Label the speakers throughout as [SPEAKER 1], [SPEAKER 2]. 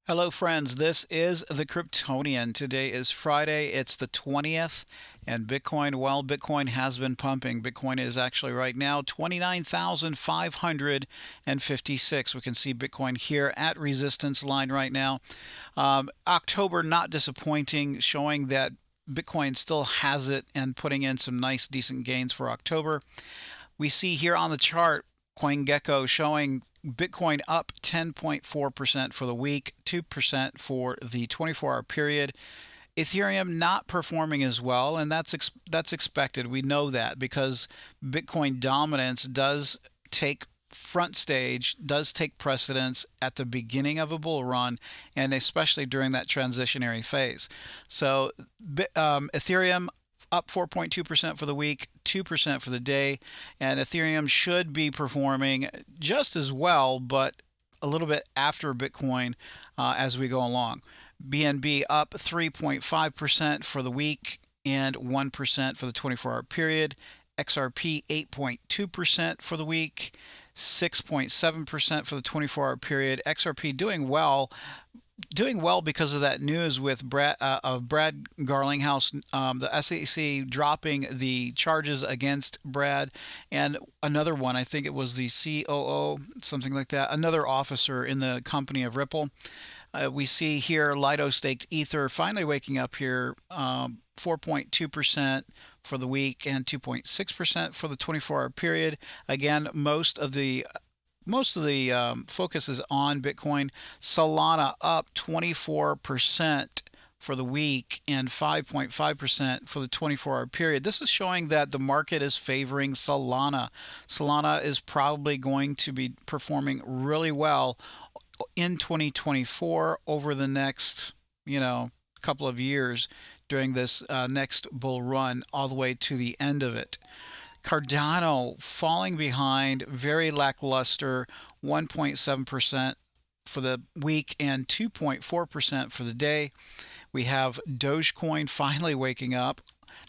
[SPEAKER 1] Hello, friends. This is the Cryptonian. Today is Friday. It's the 20th, and Bitcoin, well, Bitcoin has been pumping. Bitcoin is actually right now 29,556. We can see Bitcoin here at resistance line right now. October, not disappointing, showing that Bitcoin still has it and putting in some nice, decent gains for October. We see here on the chart CoinGecko showing Bitcoin up 10.4% for the week, 2% for the 24-hour period. Ethereum not performing as well, and that's expected. We know that because Bitcoin dominance does take front stage, does take precedence at the beginning of a bull run, and especially during that transitionary phase. So Ethereum up 4.2% for the week, 2% for the day, and Ethereum should be performing just as well, but a little bit after Bitcoin as we go along. BNB up 3.5% for the week and 1% for the 24-hour period. XRP 8.2% for the week, 6.7% for the 24-hour period. XRP doing well because of that news with Brad Garlinghouse, the SEC dropping the charges against Brad, and another one, I think it was the COO, something like that, another officer in the company of Ripple. We see here Lido staked Ether finally waking up here, 4.2% for the week and 2.6% for the 24-hour period. Again, most of the focus is on Bitcoin. Solana up 24% for the week and 5.5% for the 24-hour period. This is showing that the market is favoring Solana. Solana is probably going to be performing really well in 2024 over the next, couple of years during this next bull run all the way to the end of it. Cardano falling behind, very lackluster, 1.7% for the week and 2.4% for the day. We have Dogecoin finally waking up.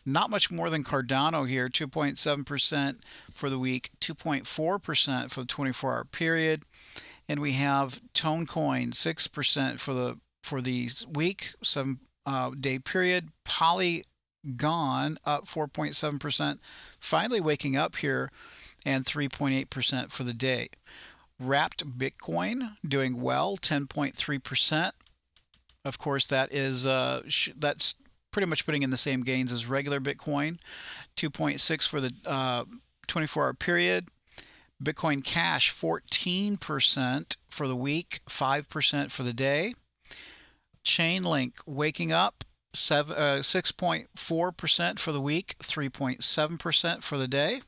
[SPEAKER 1] Not much more than Cardano here, 2.7% for the week, 2.4% for the 24-hour period. And we have Tonecoin, 6% for the week, 7-day period. Polygon up 4.7%, finally waking up here, and 3.8% for the day. Wrapped Bitcoin doing well, 10.3%. Of course, that's pretty much putting in the same gains as regular Bitcoin. 2.6 for the 24-hour period. Bitcoin Cash 14% for the week, 5% for the day. Chainlink waking up 6.4% for the week, 3.7% for the day.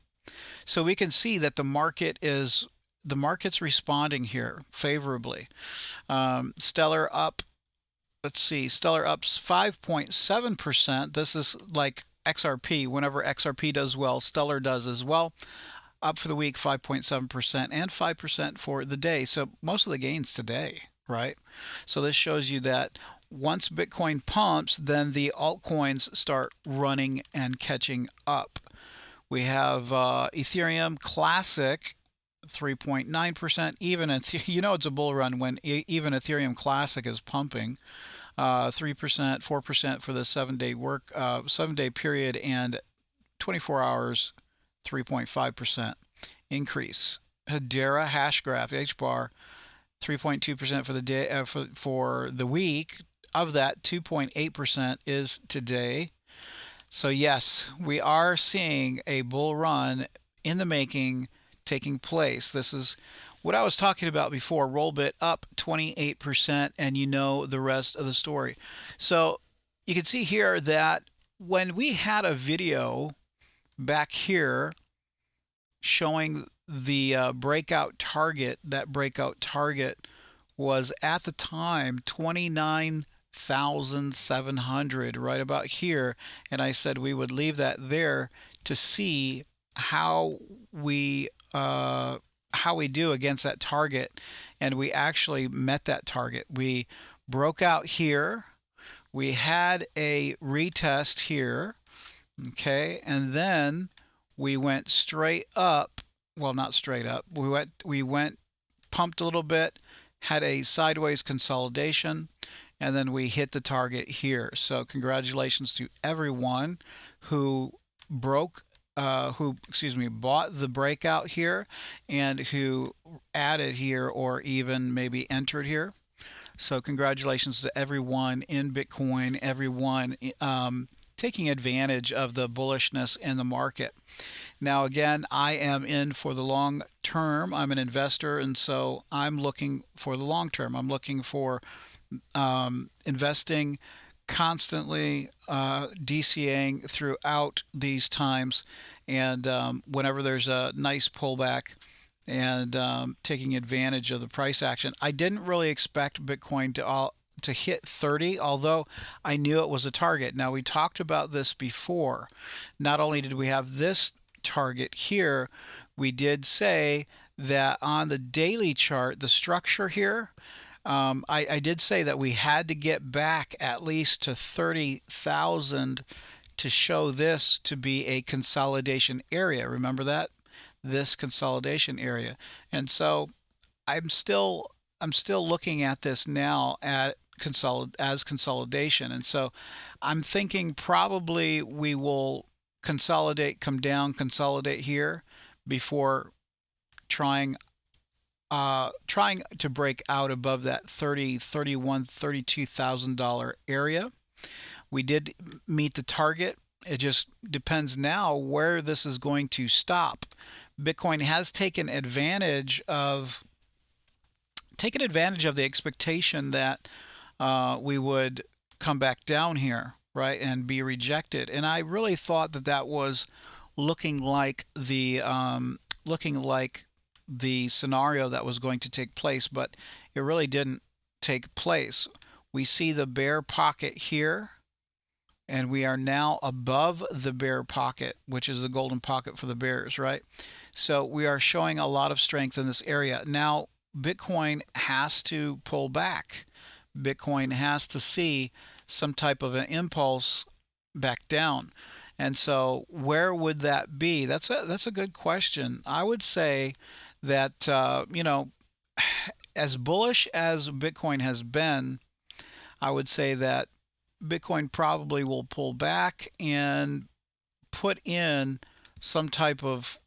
[SPEAKER 1] So we can see that the market's responding here favorably. Stellar up 5.7%. This is like XRP. Whenever XRP does well, Stellar does as well. Up for the week 5.7% and 5% for the day. So most of the gains today, right? So this shows you that once Bitcoin pumps, then the altcoins start running and catching up. We have Ethereum Classic 3.9%. Even it's a bull run when even Ethereum Classic is pumping. 3%, 4% for the 7-day period, and 24 hours, 3.5% increase. Hedera Hashgraph HBAR 3.2% for the day for the week. Of that, 2.8% is today. So yes, we are seeing a bull run in the making taking place. This is what I was talking about before. Rollbit up 28%, and you know the rest of the story. So you can see here that when we had a video back here showing the breakout target, that breakout target was at the time 29,700, right about here, and I said we would leave that there to see how we do against that target, and we actually met that target. We broke out here, we had a retest here, okay, and then we went straight up. Well, not straight up. We went pumped a little bit, had a sideways consolidation, and then we hit the target here. So congratulations to everyone who broke bought the breakout here, and who added here, or even maybe entered here. So congratulations to everyone in Bitcoin, everyone taking advantage of the bullishness in the market. Now, again, I am in for the long term. I'm an investor, and so I'm looking for the long term. I'm looking for investing constantly, DCAing throughout these times, and whenever there's a nice pullback, and taking advantage of the price action. I didn't really expect Bitcoin to hit 30, although I knew it was a target. Now, we talked about this before. Not only did we have this target here, we did say that on the daily chart, the structure here, I did say that we had to get back at least to 30,000 to show this to be a consolidation area. Remember that? This consolidation area. And so I'm still looking at this now as consolidation. And so I'm thinking probably we will consolidate, come down, consolidate here before trying to break out above that $32,000 area. We did meet the target. It just depends now where this is going to stop. Bitcoin has taken advantage of the expectation that we would come back down here, right, and be rejected. And I really thought that that was looking like the scenario that was going to take place, but it really didn't take place. We see the bear pocket here, and we are now above the bear pocket, which is the golden pocket for the bears, right? So we are showing a lot of strength in this area. Now, Bitcoin has to pull back. Bitcoin has to see some type of an impulse back down. And so where would that be? That's a good question. I would say that, as bullish as Bitcoin has been, I would say that Bitcoin probably will pull back and put in some type of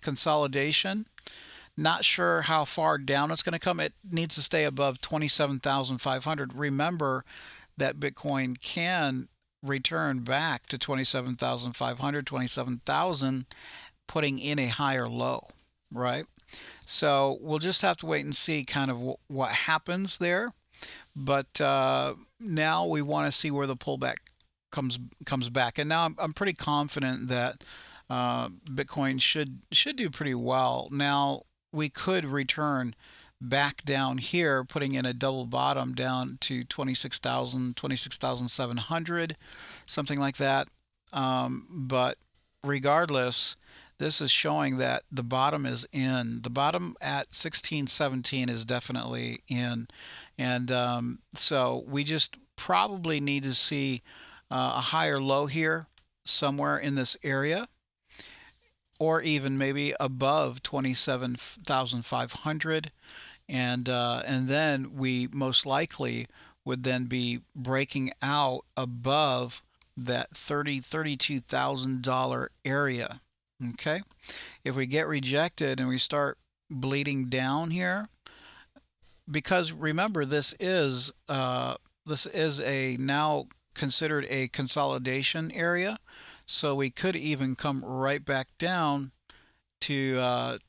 [SPEAKER 1] consolidation. Not sure how far down it's going to come. It needs to stay above 27,500. Remember that Bitcoin can return back to 27,500, 27,000, putting in a higher low, right? So we'll just have to wait and see kind of what happens there. But now we want to see where the pullback comes back. And now I'm pretty confident that Bitcoin should do pretty well. Now we could return back down here, putting in a double bottom down to 26,000, 26,700, something like that. But regardless, this is showing that the bottom is in. The bottom at 1617 is definitely in. And so we just probably need to see a higher low here somewhere in this area, or even maybe above 27,500, and then we most likely would then be breaking out above that $32,000 area. Okay, if we get rejected and we start bleeding down here, because remember this is a now considered a consolidation area. So we could even come right back down to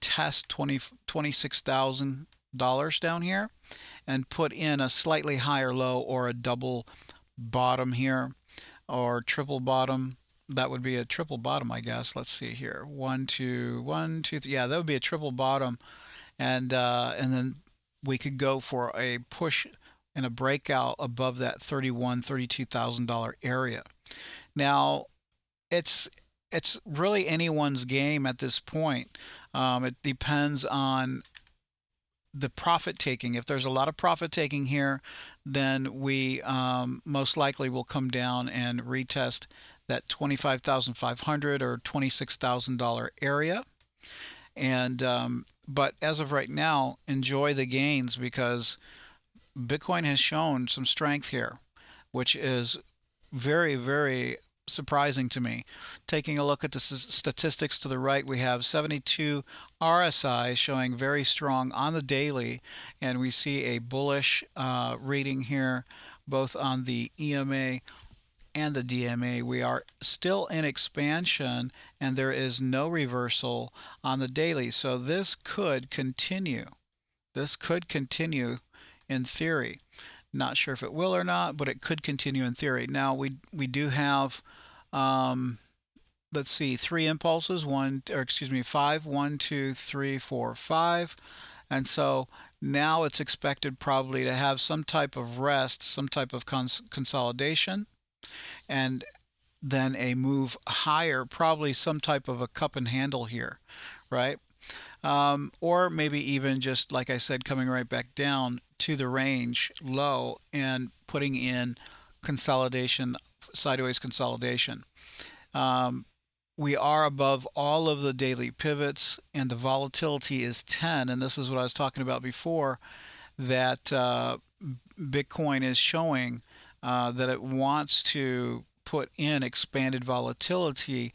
[SPEAKER 1] test $26,000 down here, and put in a slightly higher low, or a double bottom here, or triple bottom. That would be a triple bottom, I guess. Let's see here. 1, 2, 1, 2, 3. Yeah, that would be a triple bottom, and then we could go for a push and a breakout above that $32,000 area. Now, it's really anyone's game at this point. It depends on the profit taking. If there's a lot of profit taking here, then we most likely will come down and retest that 25,500 or $26,000 area. And But as of right now, enjoy the gains because Bitcoin has shown some strength here, which is very, very surprising to me. Taking a look at the statistics to the right, we have 72 RSI showing very strong on the daily, and we see a bullish reading here both on the EMA and the DMA. We are still in expansion and there is no reversal on the daily. So this could continue. This could continue in theory. Not sure if it will or not, but it could continue in theory. Now we do have let's see, three impulses, five, 1, 2, 3, 4, 5. And so now it's expected probably to have some type of rest, some type of consolidation, and then a move higher, probably some type of a cup and handle here, right? Or maybe even just, like I said, coming right back down to the range low and putting in consolidation, sideways consolidation. We are above all of the daily pivots and the volatility is 10. And this is what I was talking about before, that Bitcoin is showing that it wants to put in expanded volatility,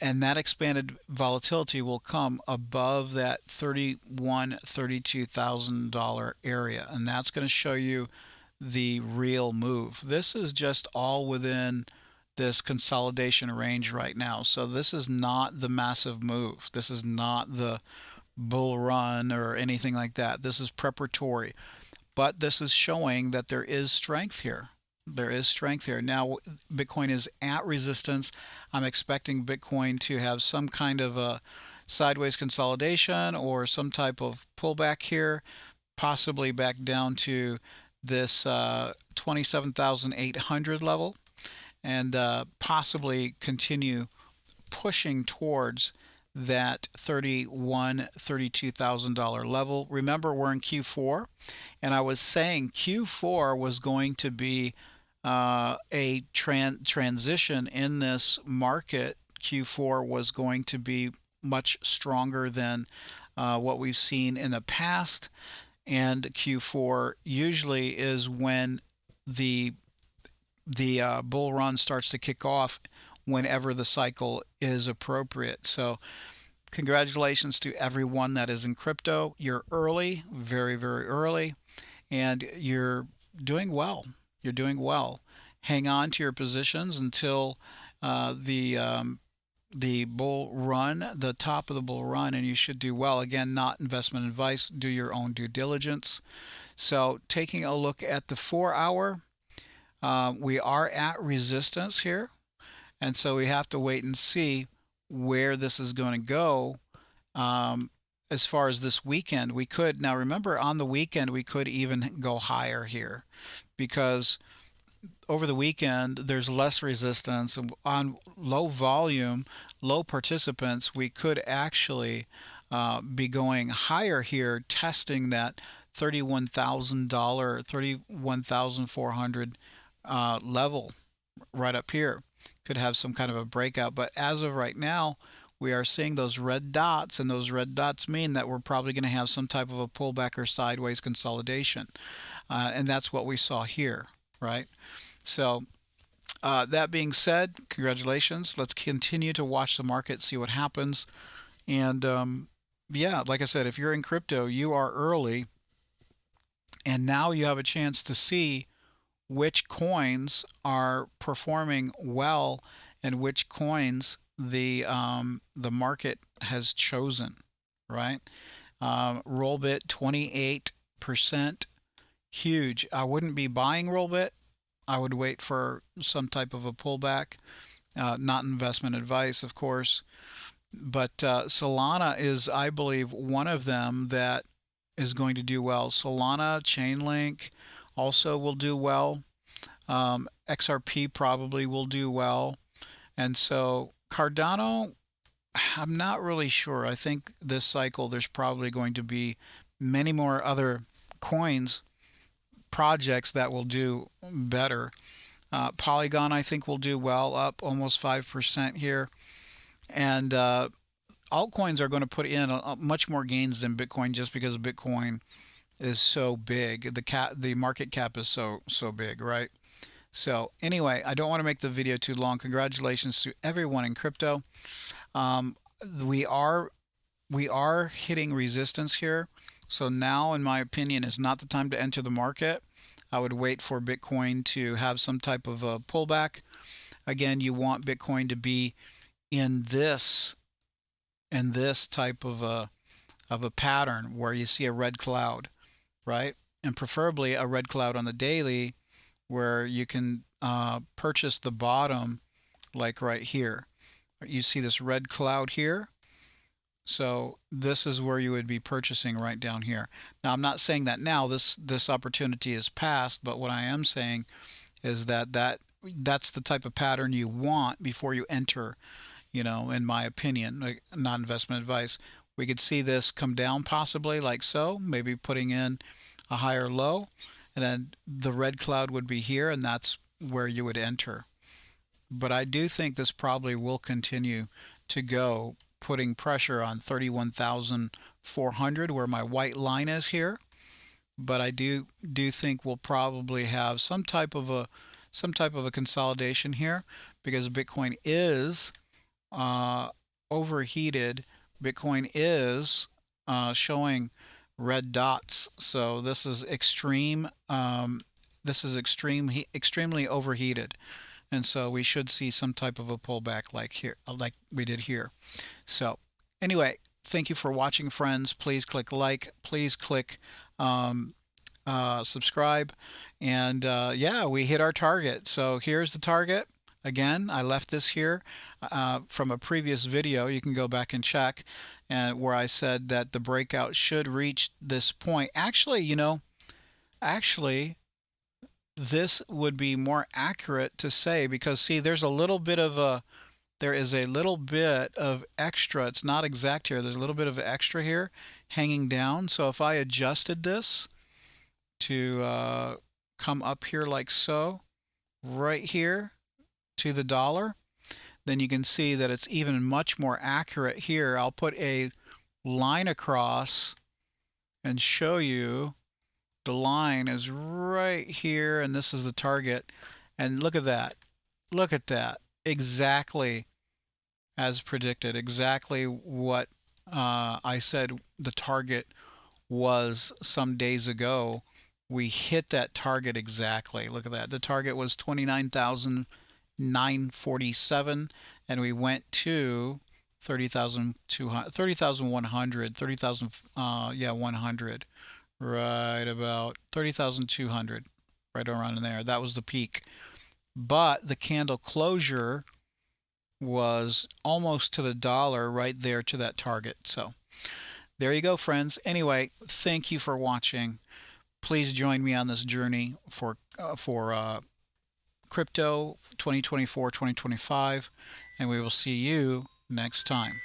[SPEAKER 1] and that expanded volatility will come above that $32,000 area, and that's going to show you the real move. This is just all within this consolidation range right now. So this is not the massive move. This is not the bull run or anything like that. This is preparatory. But this is showing that there is strength here. There is strength here. Now, Bitcoin is at resistance. I'm expecting Bitcoin to have some kind of a sideways consolidation or some type of pullback here, possibly back down to this 27,800 level, and possibly continue pushing towards that $32,000 level. Remember, we're in Q4, and I was saying Q4 was going to be a transition in this market. Q4 was going to be much stronger than what we've seen in the past, and Q4 usually is when the bull run starts to kick off whenever the cycle is appropriate. So congratulations to everyone that is in crypto. You're early, very, very early, and you're doing well. You're doing well. Hang on to your positions until the bull run, the top of the bull run, and you should do well. Again, not investment advice. Do your own due diligence. So taking a look at the 4-hour, we are at resistance here, and so we have to wait and see where this is going to go. As far as this weekend, we could, now remember, on the weekend we could even go higher here, because over the weekend there's less resistance. On low volume, low participants, we could actually be going higher here, testing that $31,000, 31,400 level right up here. Could have some kind of a breakout, but as of right now we are seeing those red dots, and those red dots mean that we're probably going to have some type of a pullback or sideways consolidation, and that's what we saw here, right? So that being said, congratulations. Let's continue to watch the market, see what happens. And yeah, like I said, if you're in crypto, you are early, and now you have a chance to see which coins are performing well and which coins the market has chosen, right? Rollbit 28%, huge. I wouldn't be buying Rollbit. I would wait for some type of a pullback. Not investment advice, of course. But Solana is, I believe, one of them that is going to do well. Solana, Chainlink also will do well. XRP probably will do well. And so Cardano, I'm not really sure. I think this cycle there's probably going to be many more other coins, projects that will do better. Polygon, I think, will do well, up almost 5% here. And altcoins are going to put in much more gains than Bitcoin just because Bitcoin is so big. The market cap is so big, right? So anyway, I don't want to make the video too long. Congratulations to everyone in crypto. Um, we are we are hitting resistance here. So now, in my opinion, is not the time to enter the market. I would wait for Bitcoin to have some type of a pullback. Again, you want Bitcoin to be in this type of a pattern where you see a red cloud, right? And preferably a red cloud on the daily where you can purchase the bottom, like right here. You see this red cloud here. So this is where you would be purchasing right down here. Now, I'm not saying that now this opportunity is past, but what I am saying is that's the type of pattern you want before you enter, in my opinion, like, not investment advice. We could see this come down possibly like so, maybe putting in a higher low, and then the red cloud would be here, and that's where you would enter. But I do think this probably will continue to go, putting pressure on 31,400 where my white line is here. But I do think we'll probably have some type of a consolidation here because Bitcoin is overheated. Bitcoin is showing red dots. So this is extreme. Extremely overheated, and so we should see some type of a pullback like here, like we did here. So anyway, thank you for watching, friends. Please click like. Please click subscribe, and yeah, we hit our target. So here's the target. Again, I left this here from a previous video. You can go back and check, and where I said that the breakout should reach this point. Actually, this would be more accurate to say, because see, there is a little bit of extra. It's not exact here. There's a little bit of extra here hanging down. So if I adjusted this to come up here like so, right here to the dollar, then you can see that it's even much more accurate here. I'll put a line across and show you the line is right here, and this is the target. And look at that. Look at that. Exactly as predicted. Exactly what I said the target was some days ago. We hit that target exactly. Look at that. The target was 29,947, and we went to 30,200, 30,100, 30,000, yeah, 100, right about 30,200, right around in there. That was the peak. But the candle closure was almost to the dollar, right there to that target. So there you go, friends. Anyway, thank you for watching. Please join me on this journey for crypto 2024, 2025, and we will see you next time.